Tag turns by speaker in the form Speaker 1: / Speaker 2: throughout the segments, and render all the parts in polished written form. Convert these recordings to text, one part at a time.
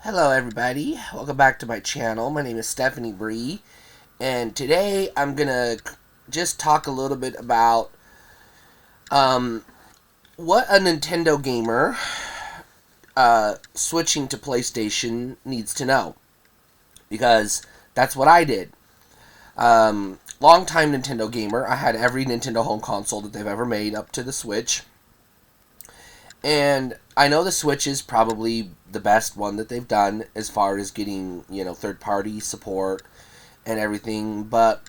Speaker 1: Hello everybody, welcome back to my channel. My name is Stephanie Bree, and today I'm gonna just talk a little bit about what a Nintendo gamer switching to PlayStation needs to know, because that's what I did. Long-time Nintendo gamer. I had every Nintendo home console that they've ever made up to the Switch. And I know the Switch is probably the best one that they've done as far as getting, third-party support and everything. But,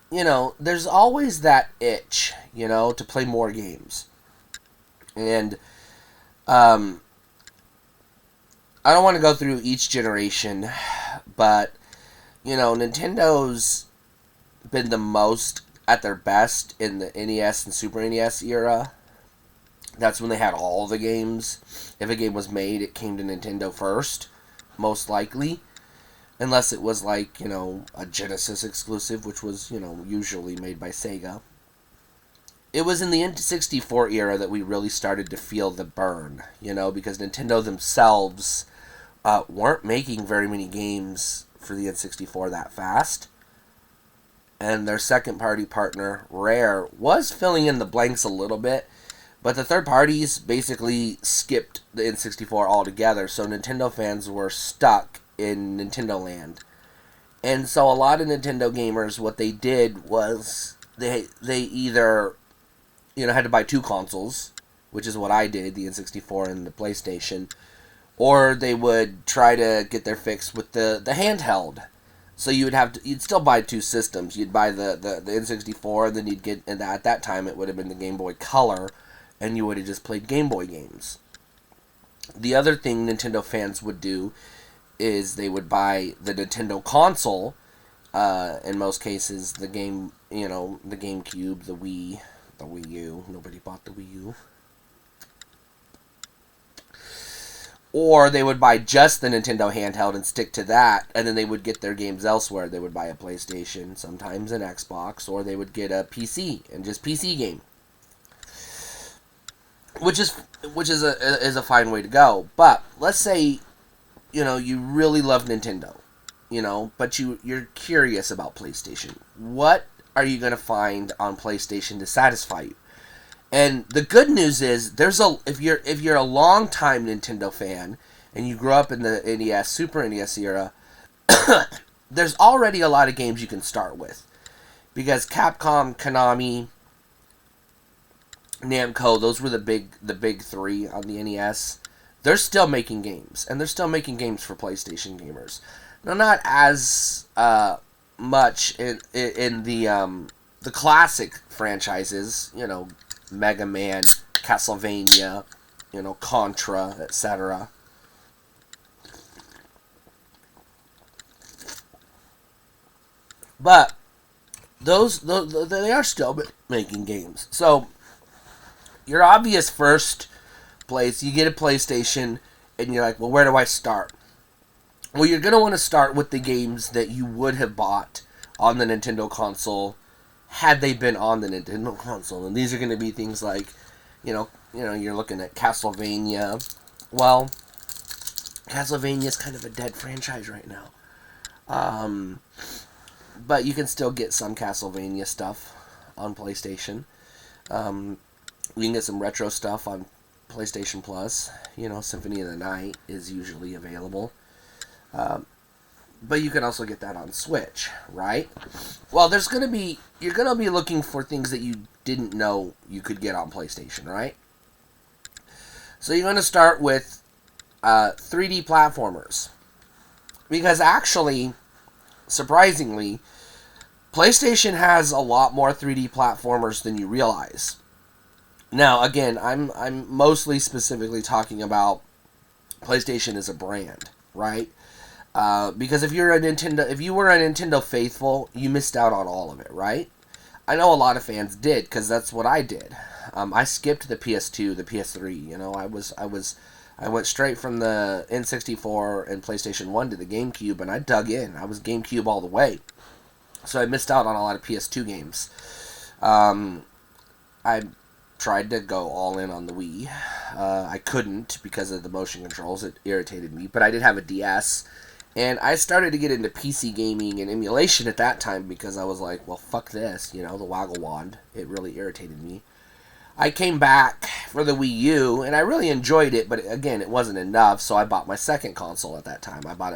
Speaker 1: there's always that itch, to play more games. And I don't want to go through each generation, but, Nintendo's been the most at their best in the NES and Super NES era. That's when they had all the games. If a game was made, it came to Nintendo first, most likely. Unless it was like, a Genesis exclusive, which was, usually made by Sega. It was in the N64 era that we really started to feel the burn, because Nintendo themselves weren't making very many games for the N64 that fast. And their second-party partner, Rare, was filling in the blanks a little bit. But the third parties basically skipped the N64 altogether, so Nintendo fans were stuck in Nintendo land. And so a lot of Nintendo gamers, what they did was they either, had to buy two consoles, which is what I did, the N64 and the PlayStation, or they would try to get their fix with the handheld. So you'd still buy two systems. You'd buy the N64, and then you'd get, and at that time it would have been the Game Boy Color, and you would have just played Game Boy games. The other thing Nintendo fans would do is they would buy the Nintendo console, in most cases the GameCube, the Wii U. Nobody bought the Wii U. Or they would buy just the Nintendo handheld and stick to that, and then they would get their games elsewhere. They would buy a PlayStation, sometimes an Xbox, or they would get a PC and just PC game. Which is a fine way to go. But let's say, you really love Nintendo, but you're curious about PlayStation. What are you going to find on PlayStation to satisfy you? And the good news is if you're a long-time Nintendo fan and you grew up in the NES, Super NES era, there's already a lot of games you can start with, because Capcom, Konami, Namco, those were the big three on the NES. They're still making games, and they're still making games for PlayStation gamers. Now, not as much in the classic franchises, Mega Man, Castlevania, Contra, etc. But those they are still making games. So your obvious first place, you get a PlayStation, and you're like, well, where do I start? Well, you're going to want to start with the games that you would have bought on the Nintendo console had they been on the Nintendo console. And these are going to be things like, you're looking at Castlevania. Well, Castlevania is kind of a dead franchise right now. But you can still get some Castlevania stuff on PlayStation. You can get some retro stuff on PlayStation Plus. Symphony of the Night is usually available. But you can also get that on Switch, right? Well, you're going to be looking for things that you didn't know you could get on PlayStation, right? So you're going to start with 3D platformers. Because actually, surprisingly, PlayStation has a lot more 3D platformers than you realize. Now, again, I'm mostly specifically talking about PlayStation as a brand, right? Because if you were a Nintendo faithful, you missed out on all of it, right? I know a lot of fans did, because that's what I did. I skipped the PS2, the PS3. I went straight from the N64 and PlayStation 1 to the GameCube, and I dug in. I was GameCube all the way. So I missed out on a lot of PS2 games. I tried to go all in on the Wii. I couldn't because of the motion controls. It irritated me. But I did have a DS. And I started to get into PC gaming and emulation at that time because I was like, well, fuck this. The waggle wand. It really irritated me. I came back for the Wii U, and I really enjoyed it. But again, it wasn't enough. So I bought my second console at that time. I bought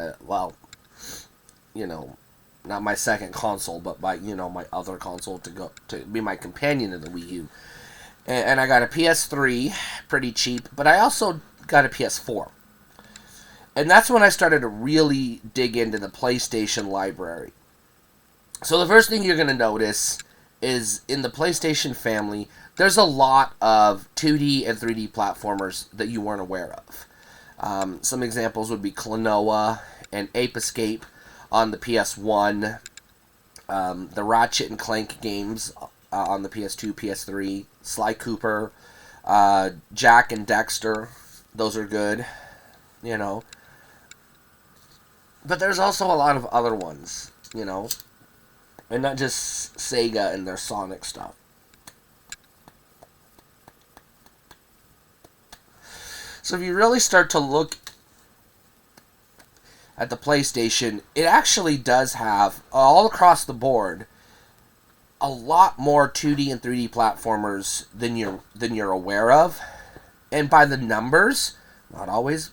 Speaker 1: not my second console, but my other console to be my companion in the Wii U. And I got a PS3, pretty cheap, but I also got a PS4. And that's when I started to really dig into the PlayStation library. So the first thing you're going to notice is in the PlayStation family, there's a lot of 2D and 3D platformers that you weren't aware of. Some examples would be Klonoa and Ape Escape on the PS1, the Ratchet and Clank games on the PS2, PS3, Sly Cooper, Jack and Dexter, those are good, But there's also a lot of other ones, and not just Sega and their Sonic stuff. So if you really start to look at the PlayStation, it actually does have, all across the board, a lot more 2D and 3D platformers than you're aware of. And by the numbers, not always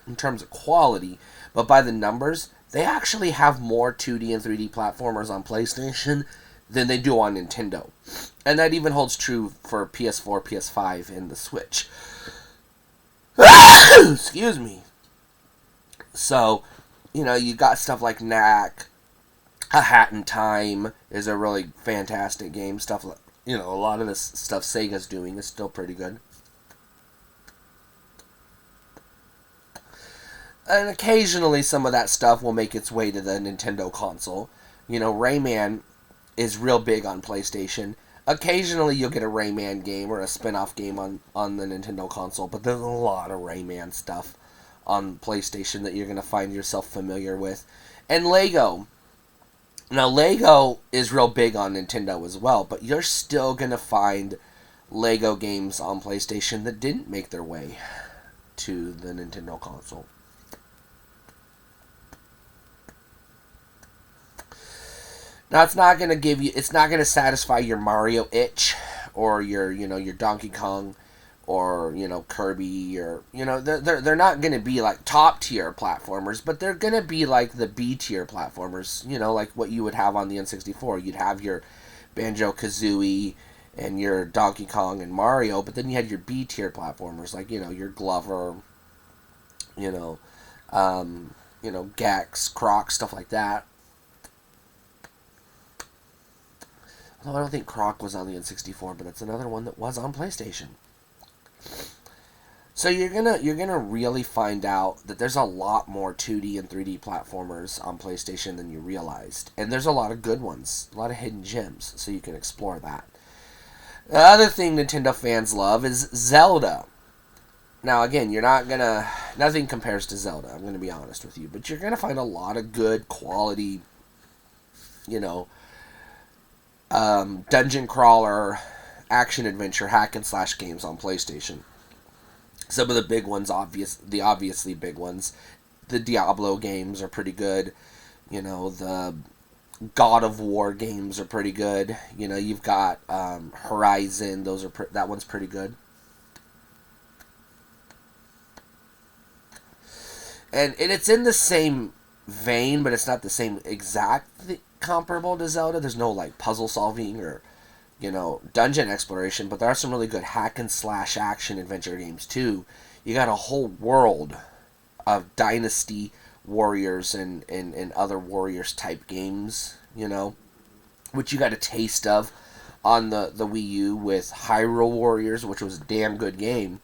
Speaker 1: in terms of quality, but by the numbers, they actually have more 2D and 3D platformers on PlayStation than they do on Nintendo. And that even holds true for PS4, PS5, and the Switch. Excuse me. So, you got stuff like Knack, A Hat in Time is a really fantastic game. Stuff like, a lot of this stuff Sega's doing is still pretty good. And occasionally some of that stuff will make its way to the Nintendo console. Rayman is real big on PlayStation. Occasionally you'll get a Rayman game or a spin-off game on the Nintendo console, but there's a lot of Rayman stuff on PlayStation that you're going to find yourself familiar with. And Lego. Now, Lego is real big on Nintendo as well, but you're still going to find Lego games on PlayStation that didn't make their way to the Nintendo console. Now, it's not going to satisfy your Mario itch or your Donkey Kong or, Kirby or, they're not going to be like top tier platformers, but they're going to be like the B tier platformers, like what you would have on the N64. You'd have your Banjo-Kazooie and your Donkey Kong and Mario, but then you had your B tier platformers like, your Glover, Gex, Croc, stuff like that. Although I don't think Croc was on the N64, but that's another one that was on PlayStation. So you're gonna really find out that there's a lot more 2D and 3D platformers on PlayStation than you realized, and there's a lot of good ones, a lot of hidden gems, so you can explore that. The other thing Nintendo fans love is Zelda. Now again, nothing compares to Zelda. I'm gonna be honest with you, but you're gonna find a lot of good quality, dungeon crawler, action adventure, hack and slash games on PlayStation. Some of the big ones, the obviously big ones, the Diablo games are pretty good. The God of War games are pretty good. You've got Horizon. That one's pretty good. And it's in the same vein, but it's not the same exact comparable to Zelda. There's no like puzzle solving or dungeon exploration, but there are some really good hack and slash action adventure games too. You got a whole world of Dynasty Warriors and other Warriors type games, which you got a taste of on the Wii U with Hyrule Warriors, which was a damn good game.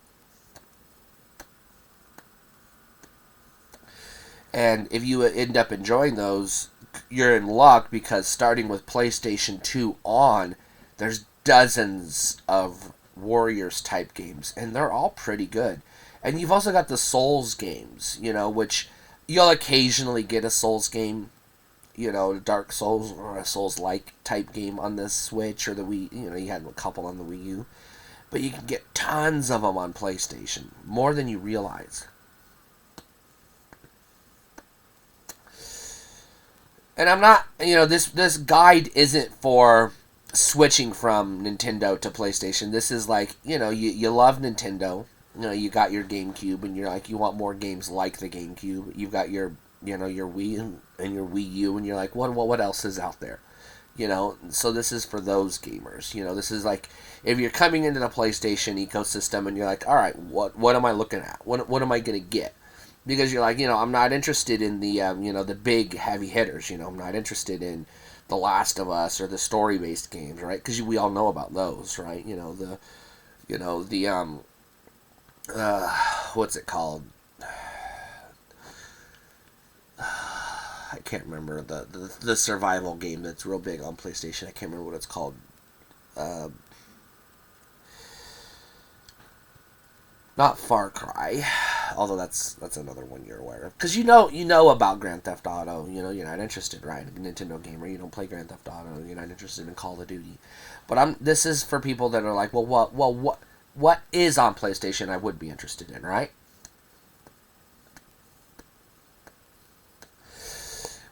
Speaker 1: And if you end up enjoying those, you're in luck, because starting with PlayStation 2 on, there's dozens of Warriors type games, and they're all pretty good. And you've also got the Souls games, which you'll occasionally get a Souls game, Dark Souls or a Souls-like type game on the Switch or the Wii. You had a couple on the Wii U. but you can get tons of them on PlayStation, more than you realize. And I'm not, this guide isn't for switching from Nintendo to PlayStation. This is like, you love Nintendo. You got your GameCube, and you're like, you want more games like the GameCube. You've got your, your Wii and your Wii U, and you're like, what else is out there? So this is for those gamers. This is like, if you're coming into the PlayStation ecosystem and you're like, all right, what am I looking at? What am I going to get? Because you're like, I'm not interested in the, the big heavy hitters. I'm not interested in The Last of Us or the story-based games, right? Because we all know about those, right? What's it called? I can't remember the survival game that's real big on PlayStation. I can't remember what it's called. Not Far Cry, although that's another one you're aware of. Because you know about Grand Theft Auto. You're not interested, right? A Nintendo gamer, you don't play Grand Theft Auto. You're not interested in Call of Duty. But this is for people that are like, what is on PlayStation I would be interested in, right?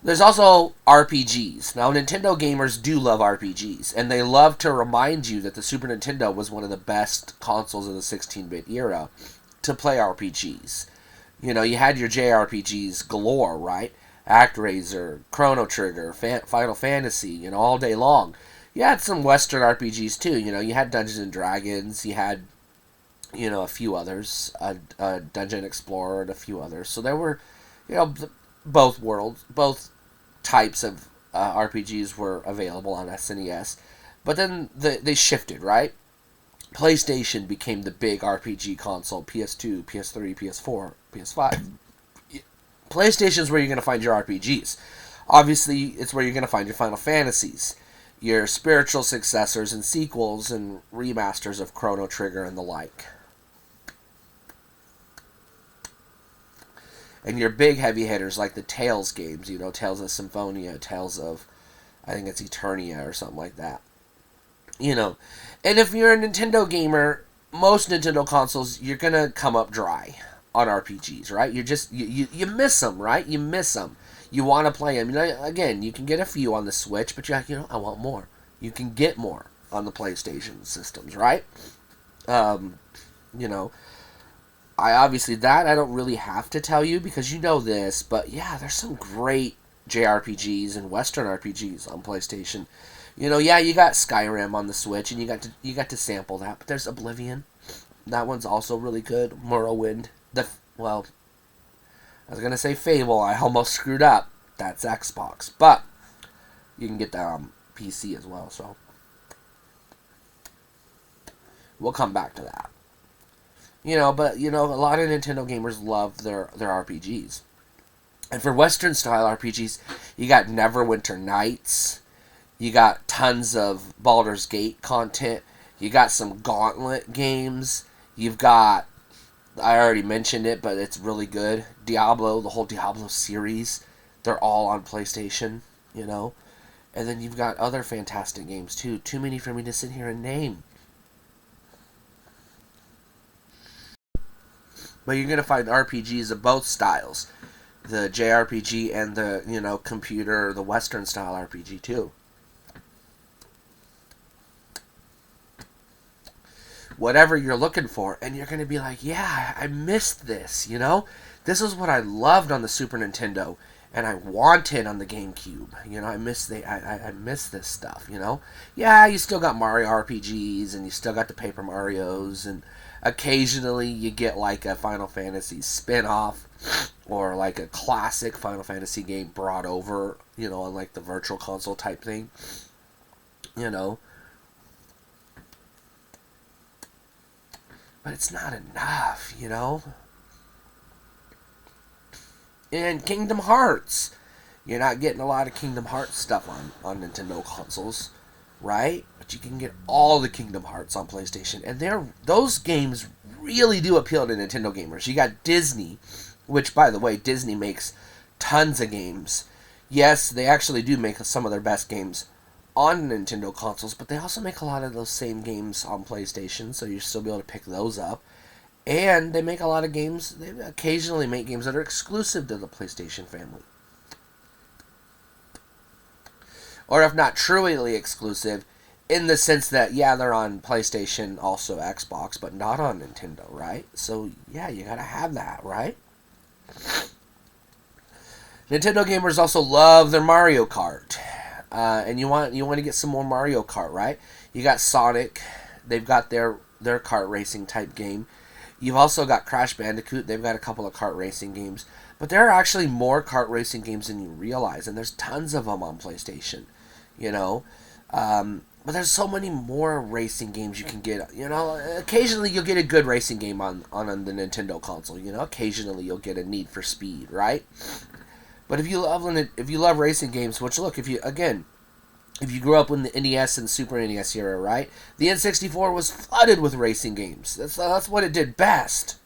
Speaker 1: There's also RPGs. Now, Nintendo gamers do love RPGs, and they love to remind you that the Super Nintendo was one of the best consoles of the 16-bit era to play RPGs. You had your JRPGs galore, right? ActRaiser, Chrono Trigger, Final Fantasy, all day long. You had some Western RPGs, too. You had Dungeons and Dragons, you had, a few others, Dungeon Explorer and a few others. So there were, both types of RPGs were available on SNES, but then they shifted, right? PlayStation became the big RPG console, PS2, PS3, PS4, PS5. PlayStation's where you're going to find your RPGs. Obviously, it's where you're going to find your Final Fantasies, your spiritual successors and sequels and remasters of Chrono Trigger and the like. And your big heavy hitters like the Tales games, Tales of Symphonia, Tales of, I think it's Eternia or something like that. And if you're a Nintendo gamer, most Nintendo consoles, you're going to come up dry on RPGs, right? You miss them, right? You miss them. You want to play them. Again, you can get a few on the Switch, but you're like, I want more. You can get more on the PlayStation systems, right? I don't really have to tell you because you know this, but yeah, there's some great JRPGs and Western RPGs on PlayStation. You got Skyrim on the Switch, and you got to sample that, but there's Oblivion. That one's also really good. Morrowind. I was gonna say Fable. I almost screwed up. That's Xbox, but you can get that on PC as well. So we'll come back to that. But a lot of Nintendo gamers love their RPGs. And for Western style RPGs, you got Neverwinter Nights, you got tons of Baldur's Gate content, you got some Gauntlet games, you've got, I already mentioned it, but it's really good, Diablo, the whole Diablo series, they're all on PlayStation, and then you've got other fantastic games too, too many for me to sit here and name. But you're going to find RPGs of both styles. The JRPG and the, computer, the Western style RPG too. Whatever you're looking for. And you're going to be like, yeah, I missed this, This is what I loved on the Super Nintendo. And I wanted on the GameCube. I miss this stuff, Yeah, you still got Mario RPGs. And you still got the Paper Marios. And occasionally you get like a Final Fantasy spin-off or like a classic Final Fantasy game brought over, on like the virtual console type thing, But it's not enough, And Kingdom Hearts. You're not getting a lot of Kingdom Hearts stuff on Nintendo consoles, right? But you can get all the Kingdom Hearts on PlayStation. And those games really do appeal to Nintendo gamers. You got Disney, which, by the way, Disney makes tons of games. Yes, they actually do make some of their best games on Nintendo consoles, but they also make a lot of those same games on PlayStation, so you'll still be able to pick those up. And they make a lot of games, they occasionally make games that are exclusive to the PlayStation family. Or if not truly exclusive, in the sense that, yeah, they're on PlayStation, also Xbox, but not on Nintendo, right? So, yeah, you gotta have that, right? Nintendo gamers also love their Mario Kart. And you want to get some more Mario Kart, right? You got Sonic. They've got their kart racing type game. You've also got Crash Bandicoot. They've got a couple of kart racing games. But there are actually more kart racing games than you realize. And there's tons of them on PlayStation. You know? But there's so many more racing games you can get. You know? Occasionally you'll get a good racing game on the Nintendo console. You know? Occasionally you'll get a Need for Speed, right? But if you love racing games, which look, if you grew up in the NES and Super NES era, right? The N64 was flooded with racing games. That's what it did best.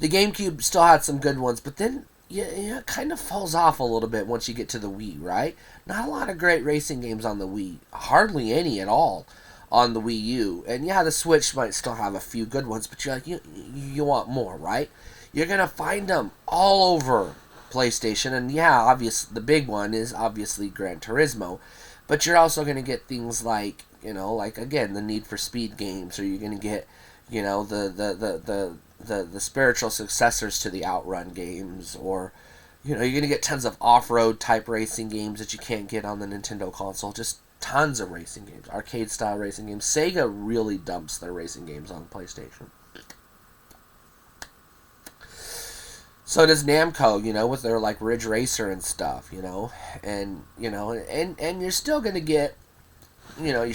Speaker 1: The GameCube still had some good ones, but then it kind of falls off a little bit once you get to the Wii, right? Not a lot of great racing games on the Wii. Hardly any at all on the Wii U. And yeah, the Switch might still have a few good ones, but you're like, you want more, right? You're going to find them all over PlayStation, and yeah, the big one is obviously Gran Turismo, but you're also going to get things like, like again, the Need for Speed games, or you're going to get, the spiritual successors to the Outrun games, or, you're going to get tons of off-road type racing games that you can't get on the Nintendo console, just tons of racing games, arcade style racing games. Sega really dumps their racing games on PlayStation. So does Namco, with their like Ridge Racer and stuff, and you're still gonna get, your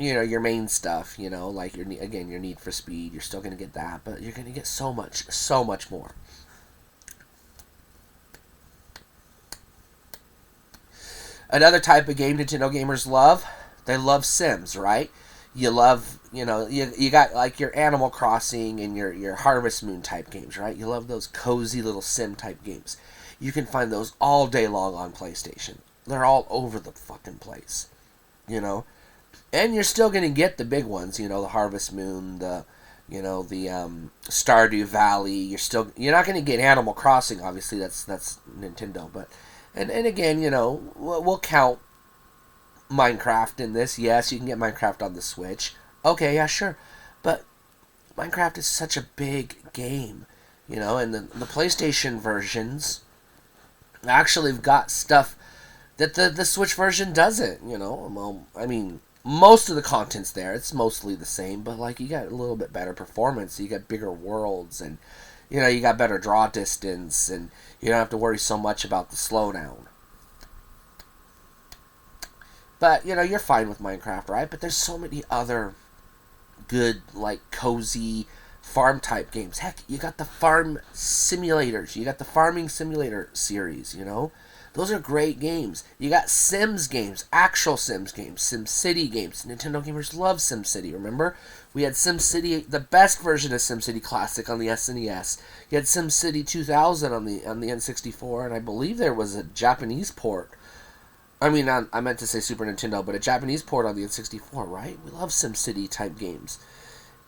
Speaker 1: your main stuff, like your Need for Speed. You're still gonna get that, but you're gonna get so much more. Another type of game Nintendo gamers love, they love Sims, right? You love, you got like your Animal Crossing and your Harvest Moon type games, right? You love those cozy little sim type games. You can find those all day long on PlayStation. They're all over the fucking place, And you're still going to get the big ones, the Harvest Moon, the Stardew Valley. You're not going to get Animal Crossing, obviously, that's Nintendo, but, and again, we'll count Minecraft in this. Yes, you can get Minecraft on the Switch. Okay, yeah, sure. But Minecraft is such a big game, and the PlayStation versions actually have got stuff that the Switch version doesn't, Well, I mean, most of the content's there. It's mostly the same, but like you got a little bit better performance. You got bigger worlds, and you got better draw distance, and you don't have to worry so much about the slowdown. But, you're fine with Minecraft, right? But there's so many other good, like, cozy farm-type games. Heck, you got the farm simulators. You got the farming simulator series, Those are great games. You got Sims games, actual Sims games, SimCity games. Nintendo gamers love SimCity, remember? We had SimCity, the best version of SimCity Classic on the SNES. You had SimCity 2000 on the N64, and I believe there was a Japanese port. I mean, I meant to say Super Nintendo, but a Japanese port on the N64, right? We love SimCity type games.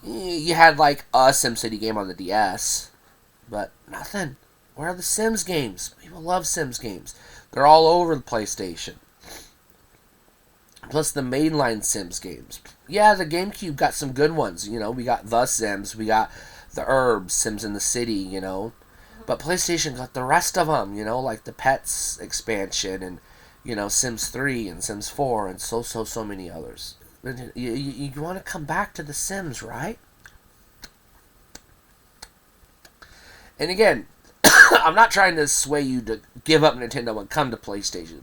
Speaker 1: You had like a SimCity game on the DS, but nothing. Where are the Sims games? People love Sims games. They're all over the PlayStation. Plus the mainline Sims games. Yeah, the GameCube got some good ones. We got The Sims, we got The Herbs, Sims in the City, But PlayStation got the rest of them, like the Pets expansion and Sims 3 and Sims 4 and so many others. You want to come back to the Sims, right? And again, I'm not trying to sway you to give up Nintendo and come to PlayStation.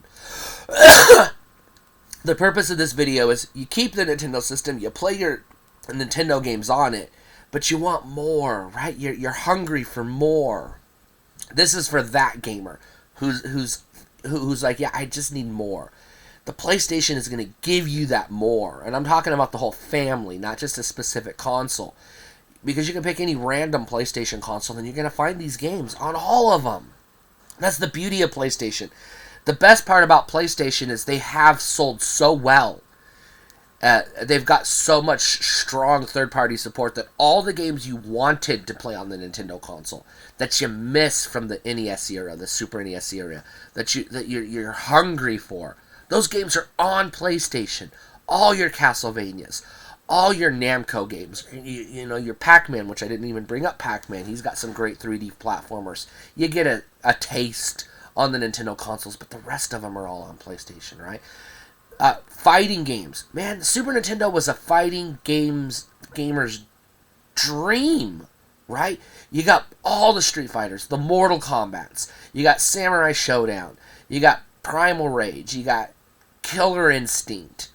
Speaker 1: The purpose of this video is you keep the Nintendo system, you play your Nintendo games on it, but you want more, right? You're hungry for more. This is for that gamer who's like, yeah, I just need more. The PlayStation is going to give you that more. And I'm talking about the whole family, not just a specific console. Because you can pick any random PlayStation console and you're going to find these games on all of them. That's the beauty of PlayStation. The best part about PlayStation is they have sold so well. They've got so much strong third-party support that all the games you wanted to play on the Nintendo console that you miss from the NES era, the Super NES era, that you're hungry for, those games are on PlayStation. All your Castlevanias, all your Namco games, you know, your Pac-Man, which I didn't even bring up Pac-Man. He's got some great 3D platformers. You get a taste on the Nintendo consoles, but the rest of them are all on PlayStation, right? Fighting games. Man, the Super Nintendo was a fighting gamer's dream, right? You got all the Street Fighters, the Mortal Kombats. You got Samurai Showdown. You got Primal Rage. You got Killer Instinct.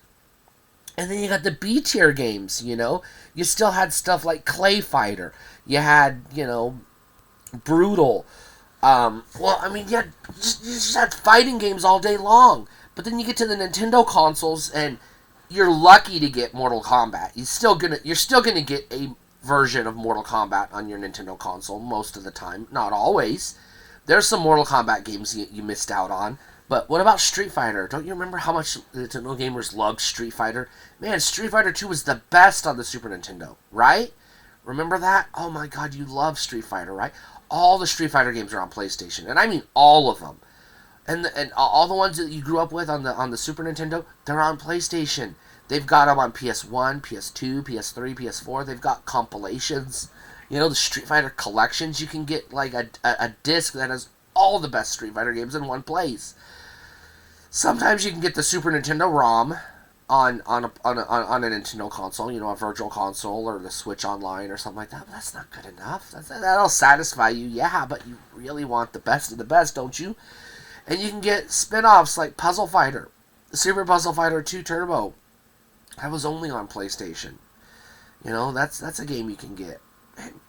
Speaker 1: And then you got the B-tier games, you know? You still had stuff like Clay Fighter. You had, you know, Brutal. Well, I mean, you just had fighting games all day long. But then you get to the Nintendo consoles, and you're lucky to get Mortal Kombat. You're still gonna get a version of Mortal Kombat on your Nintendo console most of the time. Not always. There's some Mortal Kombat games you missed out on. But what about Street Fighter? Don't you remember how much Nintendo gamers loved Street Fighter? Man, Street Fighter 2 was the best on the Super Nintendo, right? Remember that? Oh my god, you love Street Fighter, right? All the Street Fighter games are on PlayStation, and I mean all of them. And all the ones that you grew up with on the Super Nintendo, they're on PlayStation. They've got them on PS1, PS2, PS3, PS4. They've got compilations. You know, the Street Fighter collections. You can get like a disc that has all the best Street Fighter games in one place. Sometimes you can get the Super Nintendo ROM on a Nintendo console, you know, a virtual console or the Switch Online or something like that. But that's not good enough. That'll satisfy you, yeah, but you really want the best of the best, don't you? And you can get spin-offs like Puzzle Fighter, Super Puzzle Fighter 2 Turbo. That was only on PlayStation. You know, that's a game you can get. Man,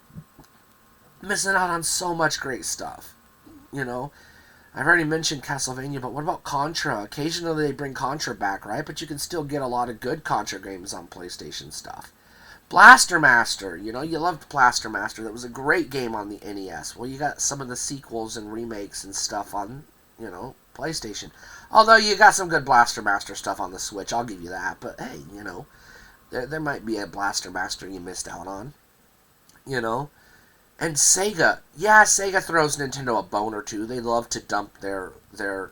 Speaker 1: missing out on so much great stuff. You know, I've already mentioned Castlevania, but what about Contra? Occasionally they bring Contra back, right? But you can still get a lot of good Contra games on PlayStation stuff. Blaster Master, you know, you loved Blaster Master. That was a great game on the NES. Well, you got some of the sequels and remakes and stuff on, you know, PlayStation. Although you got some good Blaster Master stuff on the Switch, I'll give you that. But hey, you know, there might be a Blaster Master you missed out on. You know? And Sega. Yeah, Sega throws Nintendo a bone or two. They love to dump their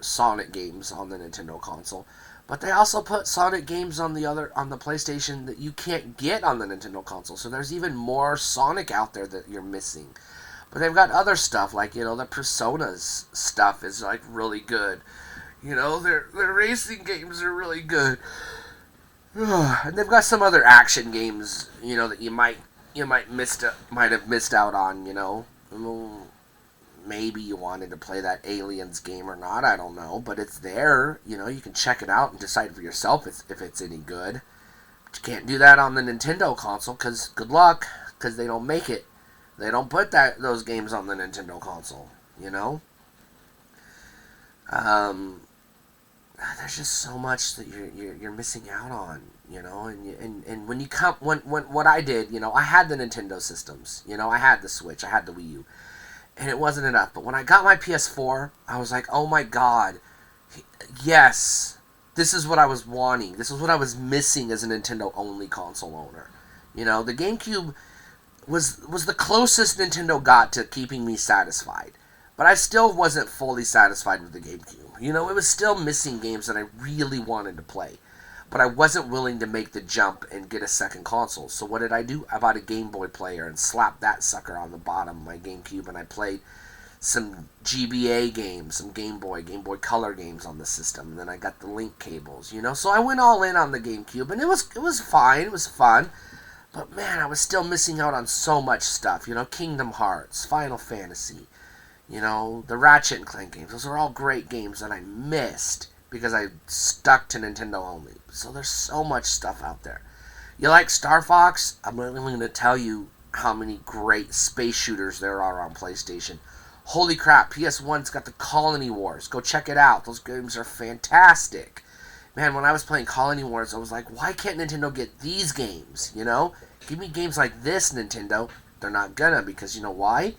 Speaker 1: Sonic games on the Nintendo console. But they also put Sonic games on the PlayStation that you can't get on the Nintendo console. So there's even more Sonic out there that you're missing. But they've got other stuff, like, you know, the Personas stuff is, like, really good. You know, their racing games are really good. And they've got some other action games, you know, that you might have missed out on, you know. Maybe you wanted to play that Aliens game or not, I don't know. But it's there, you know, you can check it out and decide for yourself if it's any good. But you can't do that on the Nintendo console, because good luck, because they don't make it. They don't put those games on the Nintendo console, you know? There's just so much that you're missing out on, you know? And when what I did, you know, I had the Nintendo systems, you know, I had the Switch, I had the Wii U, and it wasn't enough. But when I got my PS4, I was like, oh my god, yes, this is what I was wanting. This is what I was missing as a Nintendo-only console owner. You know, the GameCube was the closest Nintendo got to keeping me satisfied. But I still wasn't fully satisfied with the GameCube. You know, it was still missing games that I really wanted to play. But I wasn't willing to make the jump and get a second console. So what did I do? I bought a Game Boy player and slapped that sucker on the bottom of my GameCube, and I played some GBA games, some Game Boy Color games on the system. And then I got the link cables, you know. So I went all in on the GameCube, and it was fine. It was fun. But man, I was still missing out on so much stuff. You know, Kingdom Hearts, Final Fantasy, you know, the Ratchet and Clank games. Those are all great games that I missed because I stuck to Nintendo only. So there's so much stuff out there. You like Star Fox? I'm not even going to tell you how many great space shooters there are on PlayStation. Holy crap, PS1's got the Colony Wars. Go check it out. Those games are fantastic. Man, when I was playing Colony Wars, I was like, why can't Nintendo get these games, you know? Give me games like this, Nintendo. They're not gonna, because you know why?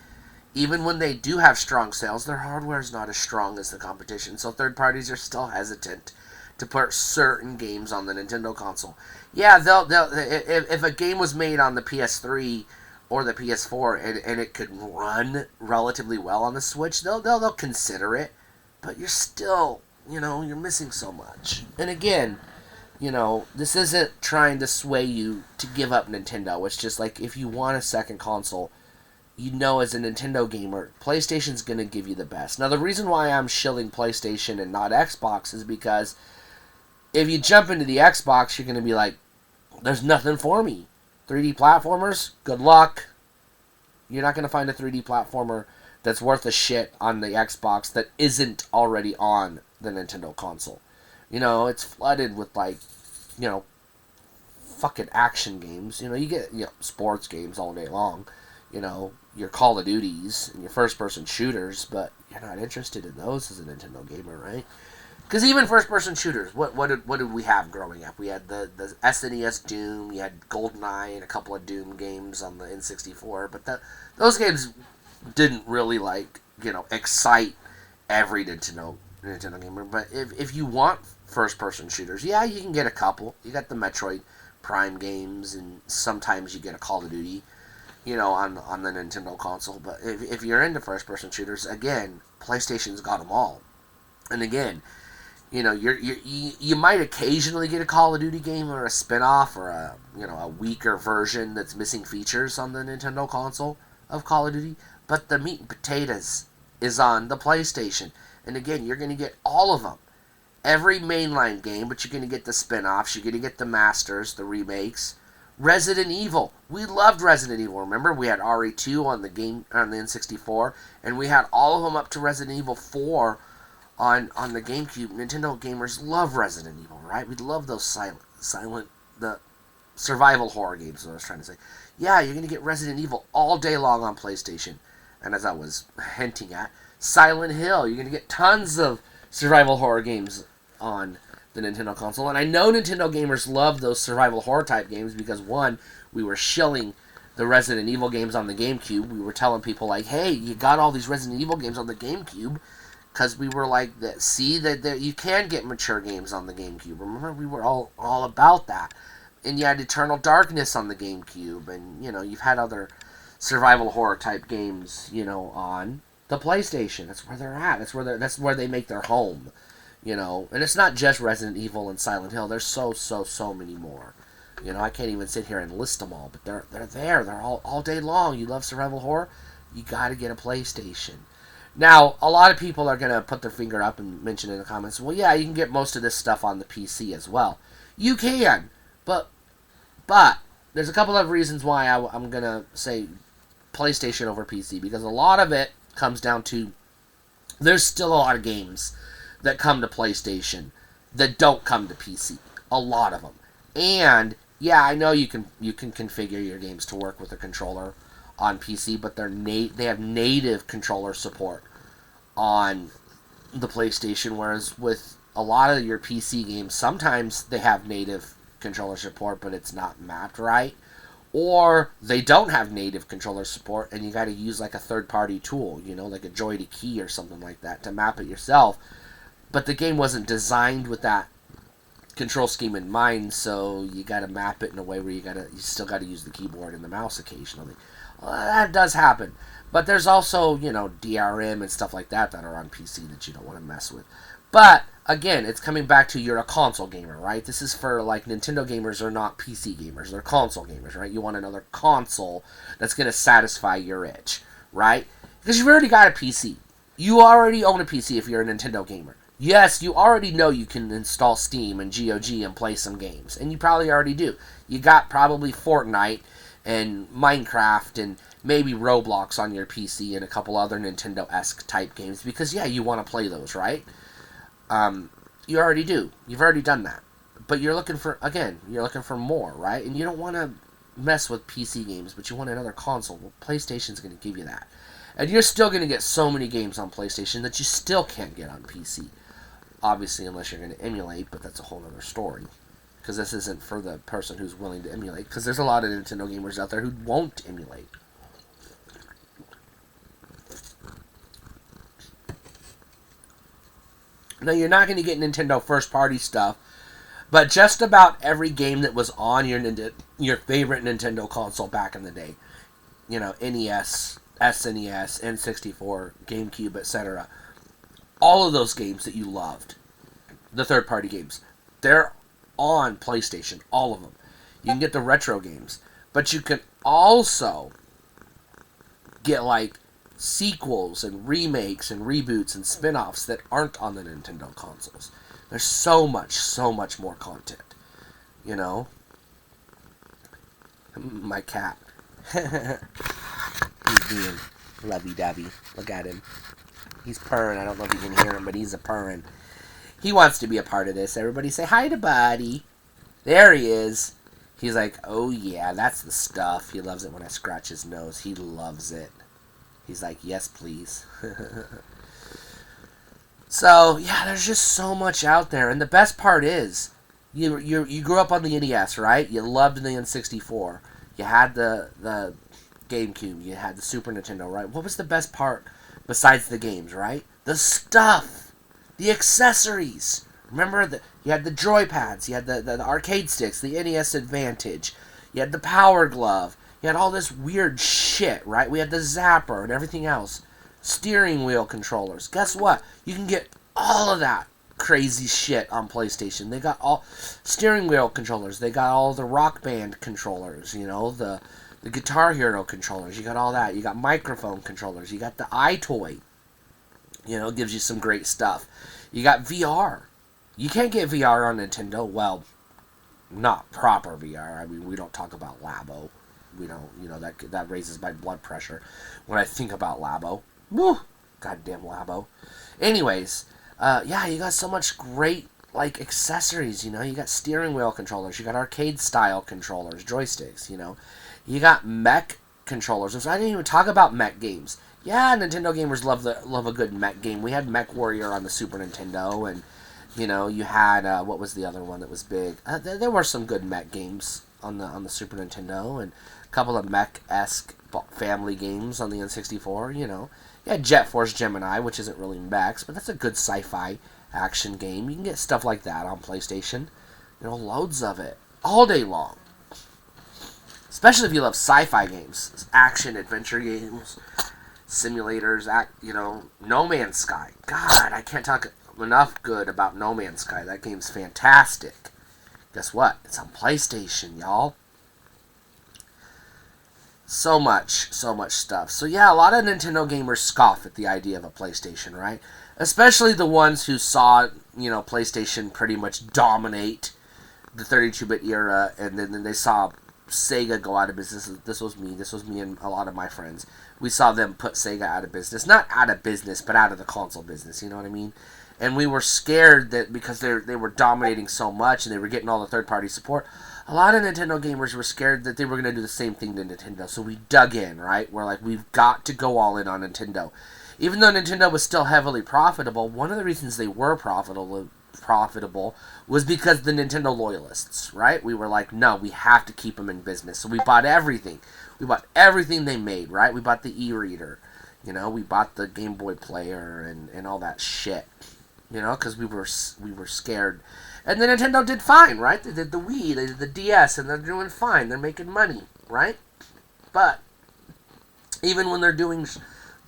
Speaker 1: even when they do have strong sales, their hardware is not as strong as the competition. So third parties are still hesitant to put certain games on the Nintendo console. Yeah, they'll if a game was made on the PS3 or the PS4 and it could run relatively well on the Switch, they'll consider it. But you're still, you're missing so much. And again, this isn't trying to sway you to give up Nintendo. It's just like if you want a second console, as a Nintendo gamer, PlayStation's going to give you the best. Now, the reason why I'm shilling PlayStation and not Xbox is because if you jump into the Xbox, you're going to be like, there's nothing for me. 3D platformers, good luck. You're not going to find a 3D platformer that's worth a shit on the Xbox that isn't already on the Nintendo console. It's flooded with, fucking action games. You get, sports games all day long. Your Call of Duties and your first-person shooters, but you're not interested in those as a Nintendo gamer, right? Because even first-person shooters, what did we have growing up? We had the SNES Doom, you had GoldenEye and a couple of Doom games on the N64, but those games didn't really, excite every Nintendo gamer. But if you want first-person shooters, yeah, you can get a couple. You got the Metroid Prime games, and sometimes you get a Call of Duty, on the Nintendo console. But if you're into first-person shooters, again, PlayStation's got them all. And again, you might occasionally get a Call of Duty game or a spin-off or a weaker version that's missing features on the Nintendo console of Call of Duty, but the meat and potatoes is on the PlayStation. And again, you're going to get all of them. Every mainline game, but you're going to get the spin-offs, you're going to get the masters, the remakes. Resident Evil. We loved Resident Evil. Remember, we had RE2 on the N64, and we had all of them up to Resident Evil 4 on the GameCube. Nintendo gamers love Resident Evil, right? We love those the survival horror games, is what I was trying to say. Yeah, you're going to get Resident Evil all day long on PlayStation. And as I was hinting at, Silent Hill. You're going to get tons of survival horror games on the Nintendo console. And I know Nintendo gamers love those survival horror type games because, one, we were shilling the Resident Evil games on the GameCube. We were telling people, like, hey, you got all these Resident Evil games on the GameCube. Because we were like, see, that you can get mature games on the GameCube. Remember, we were all about that. And you had Eternal Darkness on the GameCube. And, you've had other survival horror type games, on the PlayStation. That's where they're at. That's where they make their home. And it's not just Resident Evil and Silent Hill. There's so many more. I can't even sit here and list them all, but they're there. They're all day long. You love survival horror? You got to get a PlayStation. Now, a lot of people are going to put their finger up and mention in the comments, well, yeah, you can get most of this stuff on the PC as well. You can, but there's a couple of reasons why I'm going to say PlayStation over PC, because a lot of it comes down to there's still a lot of games that come to PlayStation that don't come to PC. A lot of them. And yeah, I know you can configure your games to work with a controller on PC, but they have native controller support on the PlayStation, whereas with a lot of your PC games, sometimes they have native controller support, but it's not mapped right. Or they don't have native controller support, and you got to use like a third-party tool, like a Joy-to-Key or something like that to map it yourself. But the game wasn't designed with that control scheme in mind, so you got to map it in a way where you still got to use the keyboard and the mouse occasionally. Well, that does happen. But there's also, DRM and stuff like that are on PC that you don't want to mess with. But, again, it's coming back to you're a console gamer, right? This is for, Nintendo gamers are not PC gamers. They're console gamers, right? You want another console that's going to satisfy your itch, right? Because you've already got a PC. You already own a PC if you're a Nintendo gamer. Yes, you already know you can install Steam and GOG and play some games. And you probably already do. You got probably Fortnite and Minecraft and maybe Roblox on your PC and a couple other Nintendo-esque type games. Because, yeah, you want to play those, right? You already do. You've already done that. But you're looking for more, right? And you don't want to mess with PC games, but you want another console. Well, PlayStation's going to give you that. And you're still going to get so many games on PlayStation that you still can't get on PC. Obviously, unless you're going to emulate, but that's a whole other story. Because this isn't for the person who's willing to emulate. Because there's a lot of Nintendo gamers out there who won't emulate. Now, you're not going to get Nintendo first-party stuff, but just about every game that was on your favorite Nintendo console back in the day, NES, SNES, N64, GameCube, etc., all of those games that you loved, the third-party games, they're on PlayStation, all of them. You can get the retro games, but you can also get like sequels and remakes and reboots and spin-offs that aren't on the Nintendo consoles. There's so much more content, My cat. He's being lovey-dovey. Look at him. He's purring. I don't know if you can hear him, but he's a purring. He wants to be a part of this. Everybody say hi to Buddy. There he is. He's like, oh yeah, that's the stuff. He loves it when I scratch his nose. He loves it. He's like, yes, please. So, yeah, there's just so much out there. And the best part is, you grew up on the NES, right? You loved the N64. You had the GameCube. You had the Super Nintendo, right? What was the best part besides the games, right? The stuff. The accessories. Remember, you had the joypads. You had the arcade sticks, the NES Advantage. You had the Power Glove. You had all this weird shit, right? We had the Zapper and everything else. Steering wheel controllers. Guess what? You can get all of that crazy shit on PlayStation. They got all steering wheel controllers. They got all the Rock Band controllers, the Guitar Hero controllers. You got all that. You got microphone controllers. You got the iToy. Gives you some great stuff. You got VR. You can't get VR on Nintendo. Well, not proper VR. I mean, we don't talk about Labo. We don't, that raises my blood pressure when I think about Labo. Woo! Goddamn Labo. Anyways, you got so much great, accessories, You got steering wheel controllers. You got arcade-style controllers, joysticks, You got mech controllers. So I didn't even talk about mech games. Yeah, Nintendo gamers love a good mech game. We had Mech Warrior on the Super Nintendo, and, you had, what was the other one that was big? There were some good mech games on the Super Nintendo, and a couple of mech-esque family games on the N64, You had Jet Force Gemini, which isn't really mechs, but that's a good sci-fi action game. You can get stuff like that on PlayStation. Loads of it. All day long. Especially if you love sci-fi games. Action, adventure games, simulators, No Man's Sky. God, I can't talk enough good about No Man's Sky. That game's fantastic. Guess what? It's on PlayStation, y'all. So much stuff. So yeah, a lot of Nintendo gamers scoff at the idea of a PlayStation, right? Especially the ones who saw, PlayStation pretty much dominate the 32-bit era, and then they saw Sega go out of business. This was me and a lot of my friends. We saw them put Sega out of business. Not out of business, but out of the console business, you know what I mean? And we were scared that because they were dominating so much and they were getting all the third-party support, a lot of Nintendo gamers were scared that they were going to do the same thing to Nintendo. So we dug in, right? We're like, we've got to go all in on Nintendo. Even though Nintendo was still heavily profitable, one of the reasons they were profitable was because the Nintendo loyalists, right? We were like, no, we have to keep them in business. So we bought everything. We bought everything they made, right? We bought the e-reader. We bought the Game Boy player and all that shit. Because we were scared. And then Nintendo did fine, right? They did the Wii, they did the DS, and they're doing fine. They're making money, right? But even when they're doing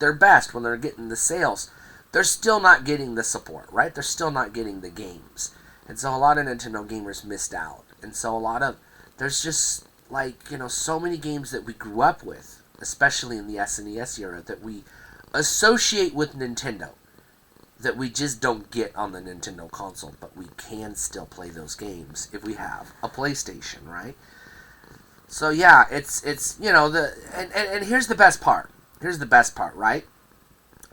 Speaker 1: their best, when they're getting the sales, they're still not getting the support, right? They're still not getting the games. And so a lot of Nintendo gamers missed out. And so there's just, so many games that we grew up with, especially in the SNES era, that we associate with Nintendo, that we just don't get on the Nintendo console, but we can still play those games if we have a PlayStation, right? So yeah, it's and here's the best part. Here's the best part, right?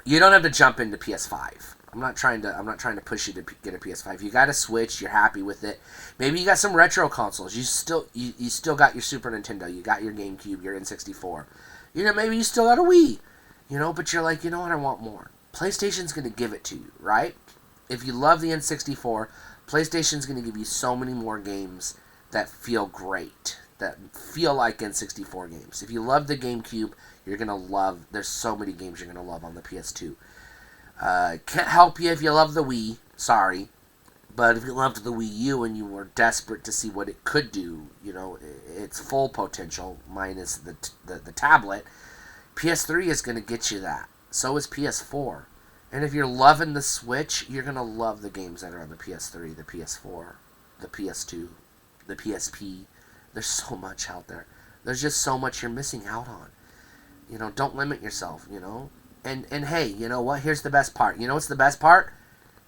Speaker 1: You don't have to jump into PS5. I'm not trying to push you to get a PS5. You got a Switch, you're happy with it. Maybe you got some retro consoles. You still got your Super Nintendo, you got your GameCube, your N64. Maybe you still got a Wii. But you're like, what, I want more. PlayStation's going to give it to you, right? If you love the N64, PlayStation's going to give you so many more games that feel great, that feel like N64 games. If you love the GameCube, you're going to there's so many games you're going to love on the PS2. Can't help you if you love the Wii. Sorry. But if you loved the Wii U and you were desperate to see what it could do, its full potential, minus the tablet, PS3 is going to get you that. So is PS4. And if you're loving the Switch, you're going to love the games that are on the PS3, the PS4, the PS2, the PSP. There's so much out there. There's just so much you're missing out on. Don't limit yourself, And hey, you know what? Here's the best part. You know what's the best part?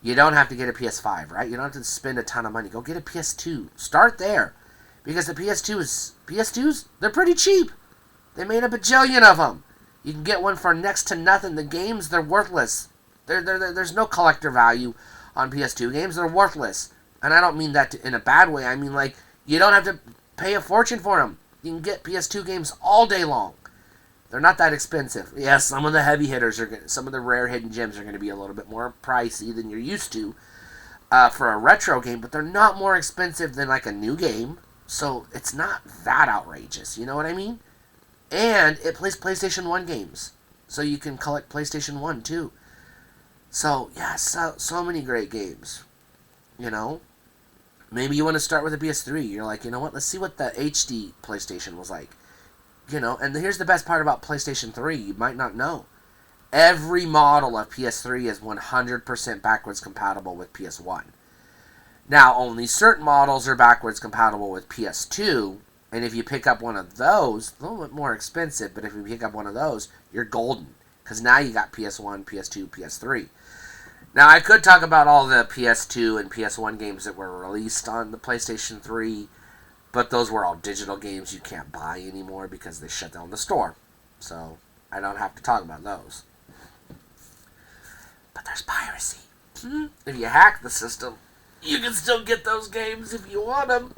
Speaker 1: You don't have to get a PS5, right? You don't have to spend a ton of money. Go get a PS2. Start there. Because the PS2s, they're pretty cheap. They made a bajillion of them. You can get one for next to nothing. The games, they're worthless. There's no collector value on PS2 games. They're worthless. And I don't mean that in a bad way. I mean, like, you don't have to pay a fortune for them. You can get PS2 games all day long. They're not that expensive. Yes, some of the heavy hitters some of the rare hidden gems are going to be a little bit more pricey than you're used to for a retro game, but they're not more expensive than like a new game, so it's not that outrageous. You know what I mean? And it plays PlayStation 1 games, so you can collect PlayStation 1 too. So yeah, so many great games. Maybe you want to start with a PS3. You're like, you know what? Let's see what the HD PlayStation was like. And here's the best part about PlayStation 3, you might not know. Every model of PS3 is 100% backwards compatible with PS1. Now, only certain models are backwards compatible with PS2, and if you pick up one of those, a little bit more expensive, but if you pick up one of those, you're golden. Because now you got PS1, PS2, PS3. Now, I could talk about all the PS2 and PS1 games that were released on the PlayStation 3, but those were all digital games you can't buy anymore because they shut down the store. So, I don't have to talk about those. But there's piracy. If you hack the system, you can still get those games if you want them.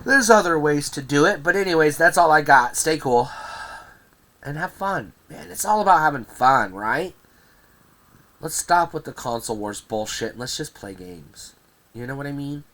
Speaker 1: There's other ways to do it, but anyways, that's all I got. Stay cool. And have fun. Man, it's all about having fun, right? Let's stop with the console wars bullshit and let's just play games. You know what I mean?